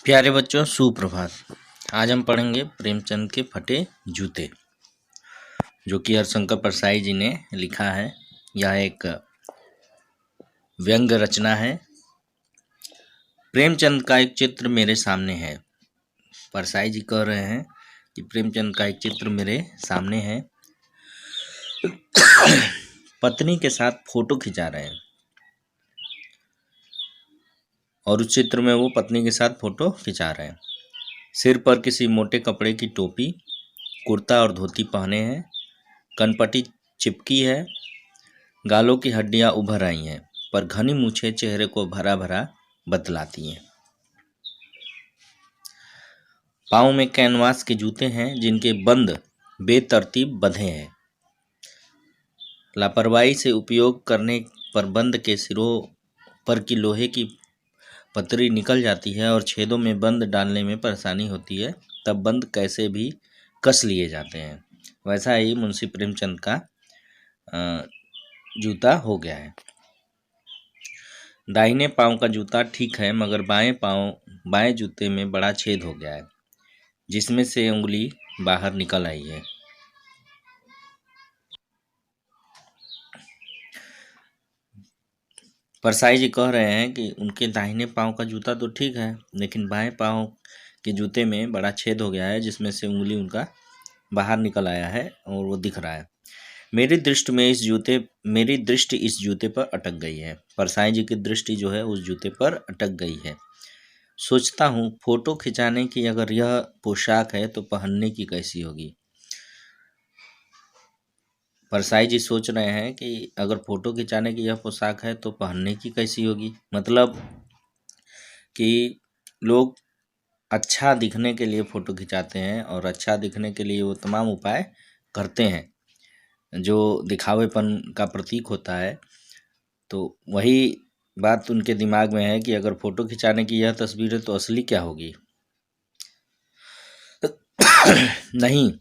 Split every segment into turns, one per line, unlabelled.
प्यारे बच्चों, सुप्रभात। आज हम पढ़ेंगे प्रेमचंद के फटे जूते, जो कि हरिशंकर परसाई जी ने लिखा है। यह एक व्यंग रचना है। प्रेमचंद का एक चित्र मेरे सामने है। परसाई जी कह रहे हैं कि प्रेमचंद का एक चित्र मेरे सामने है। पत्नी के साथ फोटो खिंचा रहे हैं और उस चित्र में वो पत्नी के साथ फोटो खिंचा रहे हैं। सिर पर किसी मोटे कपड़े की टोपी, कुर्ता और धोती पहने हैं। कनपटी चिपकी है। गालों की हड्डियां उभर आई हैं, पर घनी मूछें चेहरे को भरा भरा बतलाती हैं। पाँव में कैनवास के जूते हैं, जिनके बंद बेतरतीब बंधे हैं। लापरवाही से उपयोग करने पर बंद के सिरों पर की लोहे की पतरी निकल जाती है और छेदों में बंद डालने में परेशानी होती है। तब बंद कैसे भी कस लिए जाते हैं। वैसा ही मुंशी प्रेमचंद का जूता हो गया है। दाहिने पांव का जूता ठीक है, मगर बाएं जूते में बड़ा छेद हो गया है, जिसमें से उंगली बाहर निकल आई है। परसाई जी कह रहे हैं कि उनके दाहिने पांव का जूता तो ठीक है, लेकिन बाएं पांव के जूते में बड़ा छेद हो गया है, जिसमें से उंगली उनका बाहर निकल आया है और वो दिख रहा है। मेरी दृष्टि इस जूते पर अटक गई है। परसाई जी की दृष्टि जो है उस जूते पर अटक गई है। सोचता हूँ, फोटो खिंचाने की अगर यह पोशाक है तो पहनने की कैसी होगी। परसाई जी सोच रहे हैं कि अगर फोटो खिंचाने की यह पोशाक है तो पहनने की कैसी होगी। मतलब कि लोग अच्छा दिखने के लिए फ़ोटो खिंचाते हैं और अच्छा दिखने के लिए वो तमाम उपाय करते हैं जो दिखावेपन का प्रतीक होता है। तो वही बात उनके दिमाग में है कि अगर फ़ोटो खिंचाने की यह तस्वीर है तो असली क्या होगी। नहीं,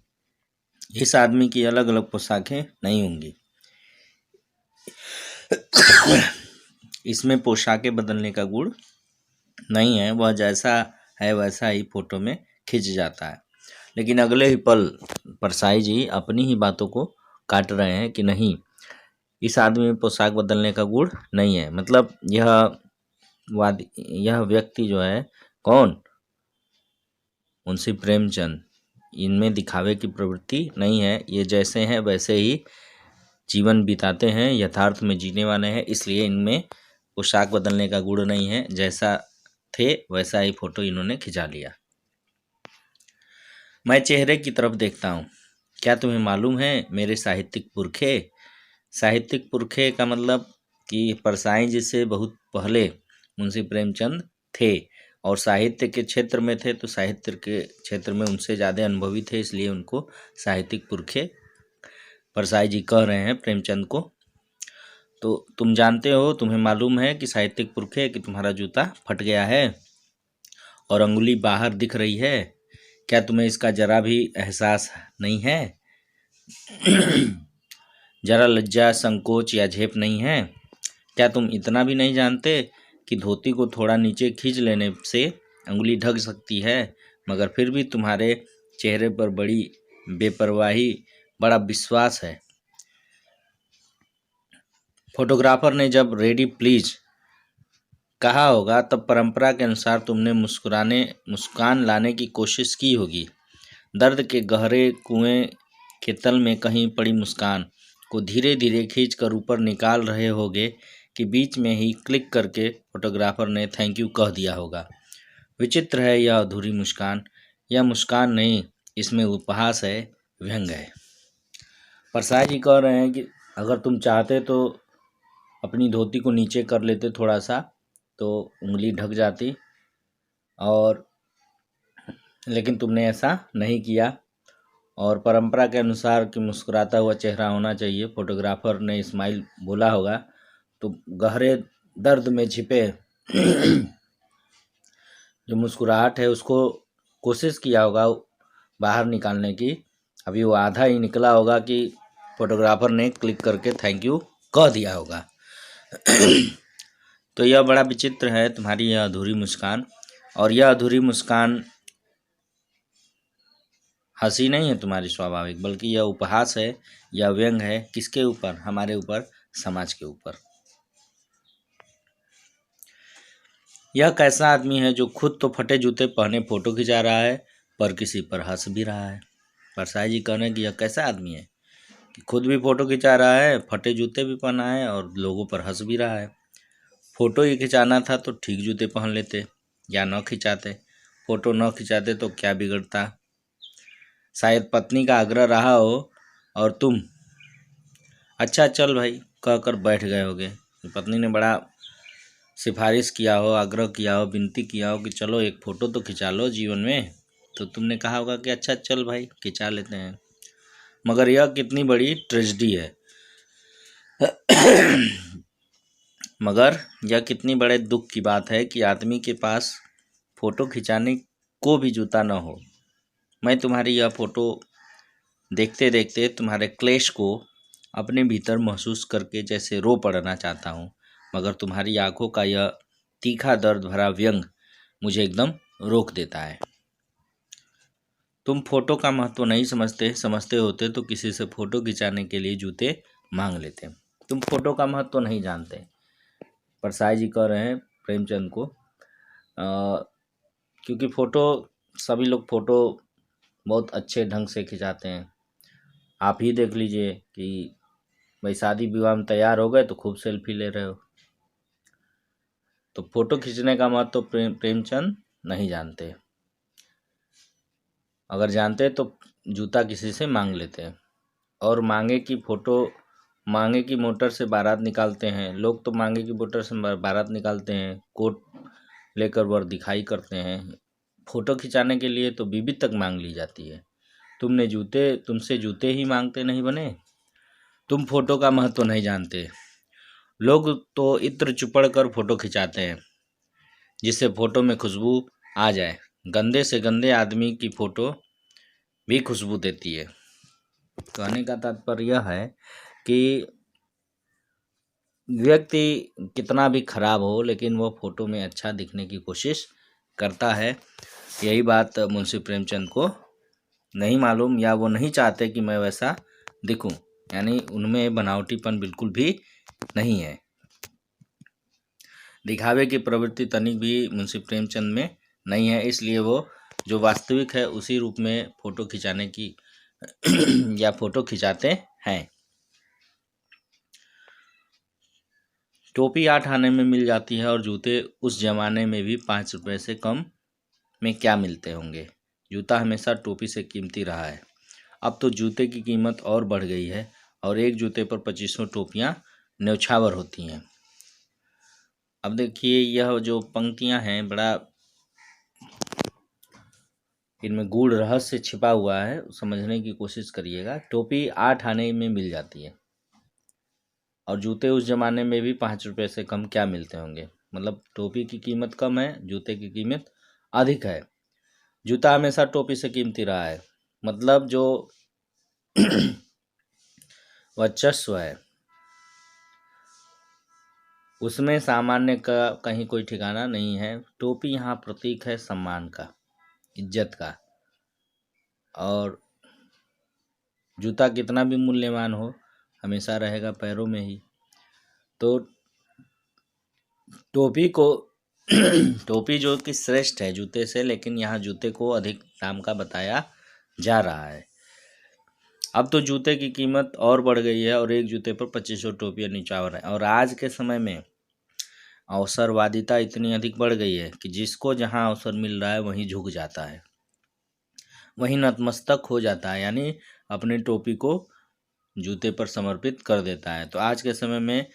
इस आदमी की अलग अलग पोशाकें नहीं होंगी। इसमें पोशाकें बदलने का गुण नहीं है। वह जैसा है वैसा ही फोटो में खिंच जाता है। लेकिन अगले ही पल परसाई जी अपनी ही बातों को काट रहे हैं कि नहीं, इस आदमी में पोशाक बदलने का गुण नहीं है। मतलब यह व्यक्ति जो है कौन, मुंशी प्रेमचंद, इनमें दिखावे की प्रवृत्ति नहीं है। ये जैसे हैं वैसे ही जीवन बिताते हैं, यथार्थ में जीने वाले हैं, इसलिए इनमें पोशाक बदलने का गुण नहीं है। जैसा थे वैसा ही फोटो इन्होंने खिंचा लिया। मैं चेहरे की तरफ देखता हूँ। क्या तुम्हें मालूम है मेरे साहित्यिक पुरखे। साहित्यिक पुरखे का मतलब कि परसाई जी से बहुत पहले मुंशी प्रेमचंद थे और साहित्य के क्षेत्र में थे, तो साहित्य के क्षेत्र में उनसे ज़्यादा अनुभवी थे, इसलिए उनको साहित्यिक पुरखे परसाई जी कह रहे हैं प्रेमचंद को। तो तुम जानते हो, तुम्हें मालूम है कि साहित्यिक पुरखे कि तुम्हारा जूता फट गया है और अंगुली बाहर दिख रही है। क्या तुम्हें इसका जरा भी एहसास नहीं है? जरा लज्जा, संकोच या झेप नहीं है? क्या तुम इतना भी नहीं जानते कि धोती को थोड़ा नीचे खींच लेने से अंगुली ढक सकती है, मगर फिर भी तुम्हारे चेहरे पर बड़ी बेपरवाही, बड़ा विश्वास है। फोटोग्राफर ने जब रेडी प्लीज कहा होगा तब परंपरा के अनुसार तुमने मुस्कान लाने की कोशिश की होगी। दर्द के गहरे कुएं के तल में कहीं पड़ी मुस्कान को धीरे धीरे खींचकर ऊपर निकाल रहे होगे कि बीच में ही क्लिक करके फोटोग्राफर ने थैंक यू कह दिया होगा। विचित्र है यह अधूरी मुस्कान। यह मुस्कान नहीं, इसमें उपहास है, व्यंग है। परसाई जी कह रहे हैं कि अगर तुम चाहते तो अपनी धोती को नीचे कर लेते थोड़ा सा, तो उंगली ढक जाती, और लेकिन तुमने ऐसा नहीं किया। और परंपरा के अनुसार कि मुस्कुराता हुआ चेहरा होना चाहिए, फोटोग्राफर ने स्माइल बोला होगा, तो गहरे दर्द में छिपे जो मुस्कुराहट है उसको कोशिश किया होगा बाहर निकालने की। अभी वो आधा ही निकला होगा कि फोटोग्राफर ने क्लिक करके थैंक यू कह दिया होगा। तो यह बड़ा विचित्र है तुम्हारी यह अधूरी मुस्कान। और यह अधूरी मुस्कान हंसी नहीं है तुम्हारी स्वाभाविक, बल्कि यह उपहास है, यह व्यंग है। किसके ऊपर? हमारे ऊपर, समाज के ऊपर। यह कैसा आदमी है जो खुद तो फटे जूते पहने फोटो खिंचा रहा है, पर किसी पर हंस भी रहा है। परसाई जी कह रहे हैं कि यह कैसा आदमी है कि खुद भी फोटो खिंचा रहा है, फटे जूते भी पहना है और लोगों पर हंस भी रहा है। फोटो ही खिंचाना था तो ठीक जूते पहन लेते या न खिंचाते। फोटो न खिंचाते तो क्या बिगड़ता? शायद पत्नी का आग्रह रहा हो और तुम अच्छा चल भाई कहकर बैठ गए होगे। पत्नी ने बड़ा सिफारिश किया हो, आग्रह किया हो, विनती किया हो कि चलो एक फ़ोटो तो खिंचा लो जीवन में, तो तुमने कहा होगा कि अच्छा चल भाई खिंचा लेते हैं। मगर यह कितनी बड़ी ट्रेजेडी है मगर यह कितनी बड़े दुख की बात है कि आदमी के पास फ़ोटो खिंचाने को भी जूता न हो। मैं तुम्हारी यह फ़ोटो देखते देखते तुम्हारे क्लेश को अपने भीतर महसूस करके जैसे रो पड़ना चाहता हूँ, मगर तुम्हारी आंखों का यह तीखा दर्द भरा व्यंग मुझे एकदम रोक देता है। तुम फोटो का महत्व नहीं समझते होते तो किसी से फोटो खिंचाने के लिए जूते मांग लेते। तुम फोटो का महत्व नहीं जानते। परसाई जी कह रहे हैं प्रेमचंद को क्योंकि फ़ोटो सभी लोग फ़ोटो बहुत अच्छे ढंग से खिंचाते हैं। आप ही देख लीजिए कि भाई शादी विवाह में तैयार हो गए तो खूब सेल्फी ले रहे हो। तो फोटो खींचने का महत्व प्रेमचंद नहीं जानते। अगर जानते तो जूता किसी से मांग लेते। और मांगे की मोटर से बारात निकालते हैं लोग, तो मांगे की मोटर से बारात निकालते हैं, कोट लेकर वर दिखाई करते हैं। फोटो खिंचाने के लिए तो बीबी तक मांग ली जाती है। तुमसे जूते ही मांगते नहीं बने। तुम फोटो का महत्व नहीं जानते। लोग तो इत्र चुपड़ कर फोटो खिंचाते हैं जिससे फोटो में खुशबू आ जाए। गंदे से गंदे आदमी की फोटो भी खुशबू देती है। कहने का तात्पर्य यह है कि व्यक्ति कितना भी खराब हो लेकिन वो फोटो में अच्छा दिखने की कोशिश करता है। यही बात मुंशी प्रेमचंद को नहीं मालूम, या वो नहीं चाहते कि मैं वैसा दिखूं। यानी उनमें बनावटीपन बिल्कुल भी नहीं है। दिखावे की प्रवृत्ति तनिक भी मुंशी प्रेमचंद में नहीं है, इसलिए वो जो वास्तविक है उसी रूप में फ़ोटो खिंचाने की या फ़ोटो खिंचाते हैं। टोपी 8 आने में मिल जाती है और जूते उस ज़माने में भी 5 रुपये से कम में क्या मिलते होंगे। जूता हमेशा टोपी से कीमती रहा है। अब तो जूते की कीमत और बढ़ गई है और एक जूते पर 2500 टोपियाँ न्यौछावर होती हैं। अब देखिए यह जो पंक्तियां हैं बड़ा इनमें गूढ़ रहस्य छिपा हुआ है, समझने की कोशिश करिएगा। टोपी 8 आने में मिल जाती है और जूते उस ज़माने में भी 5 रुपये से कम क्या मिलते होंगे। मतलब टोपी की कीमत कम है, जूते की कीमत अधिक है। जूता हमेशा टोपी से कीमती रहा है। मतलब जो वर्चस्व है उसमें सामान्य का कहीं कोई ठिकाना नहीं है। टोपी यहाँ प्रतीक है सम्मान का, इज्जत का। और जूता कितना भी मूल्यवान हो हमेशा रहेगा पैरों में ही। तो टोपी को टोपी जो कि श्रेष्ठ है जूते से, लेकिन यहाँ जूते को अधिक दाम का बताया जा रहा है। अब तो जूते की कीमत और बढ़ गई है और एक जूते पर 2500 टोपियाँ न्यौछावर है। और आज के समय में अवसरवादिता इतनी अधिक बढ़ गई है कि जिसको जहाँ अवसर मिल रहा है वहीं झुक जाता है, वहीं नतमस्तक हो जाता है, यानी अपनी टोपी को जूते पर समर्पित कर देता है। तो आज के समय में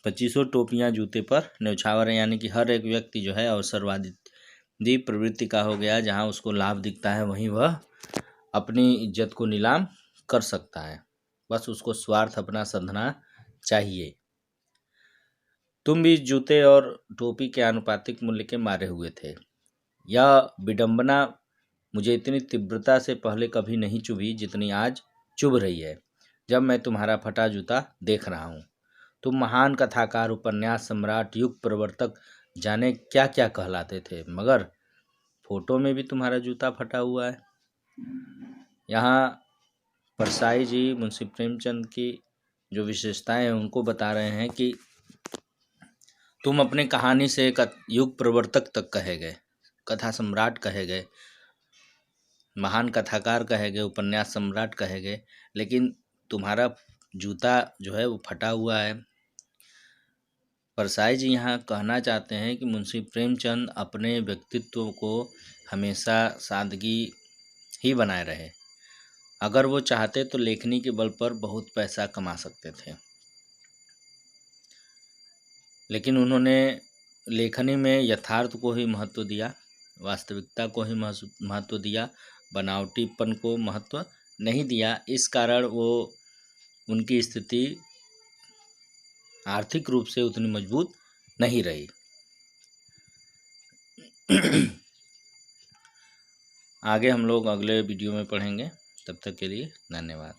2500 टोपियाँ जूते पर न्यौछावर है, यानी कि हर एक व्यक्ति जो है अवसरवादी प्रवृत्ति का हो गया। जहाँ उसको लाभ दिखता है वहीं वह अपनी इज्जत को नीलाम कर सकता है। बस उसको स्वार्थ अपना साधना चाहिए। तुम भी जूते और टोपी के आनुपातिक मूल्य के मारे हुए थे। यह विडंबना मुझे इतनी तीव्रता से पहले कभी नहीं चुभी जितनी आज चुभ रही है जब मैं तुम्हारा फटा जूता देख रहा हूँ। तुम महान कथाकार, उपन्यास सम्राट, युग प्रवर्तक, जाने क्या क्या कहलाते थे, मगर फोटो में भी तुम्हारा जूता फटा हुआ है। यहाँ परसाई जी मुंशी प्रेमचंद की जो विशेषताएं हैं उनको बता रहे हैं कि तुम अपने कहानी से एक युग प्रवर्तक तक कहे गए, कथा सम्राट कहे गए, महान कथाकार कहे गए, उपन्यास सम्राट कहे गए, लेकिन तुम्हारा जूता जो है वो फटा हुआ है। परसाई जी यहाँ कहना चाहते हैं कि मुंशी प्रेमचंद अपने व्यक्तित्व को हमेशा सादगी ही बनाए रहे। अगर वो चाहते तो लेखनी के बल पर बहुत पैसा कमा सकते थे, लेकिन उन्होंने लेखनी में यथार्थ को ही महत्व दिया, वास्तविकता को ही महत्व दिया, बनावटीपन को महत्व नहीं दिया। इस कारण वो उनकी स्थिति आर्थिक रूप से उतनी मजबूत नहीं रही। आगे हम लोग अगले वीडियो में पढ़ेंगे। तब तक के लिए धन्यवाद।